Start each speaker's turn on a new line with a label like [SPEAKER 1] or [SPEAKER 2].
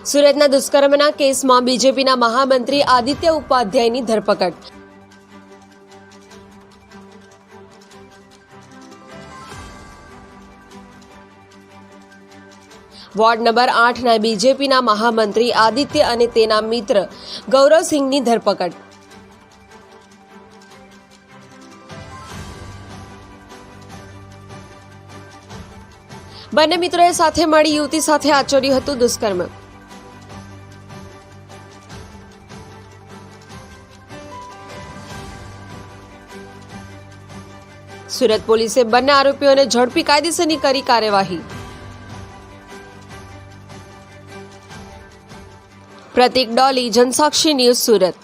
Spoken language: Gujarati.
[SPEAKER 1] સુરતના દુષ્કર્મના કેસમાં બીજેપીના મહામંત્રી આદિત્ય ઉપાધ્યાયની ધરપકડ। વોર્ડ નંબર 8ના બીજેપીના મહામંત્રી આદિત્ય અને તેના મિત્ર ગૌરવસિંહની ધરપકડ। બંને મિત્રોએ સાથે મળી યુવતી સાથે આચર્યું હતું દુષ્કર્મ। સુરત પોલીસે બંને આરોપીઓને ઝડપી કાયદેસરની કરી કાર્યવાહી। પ્રતીક ડોલી, જનસાક્ષી ન્યૂઝ, સુરત।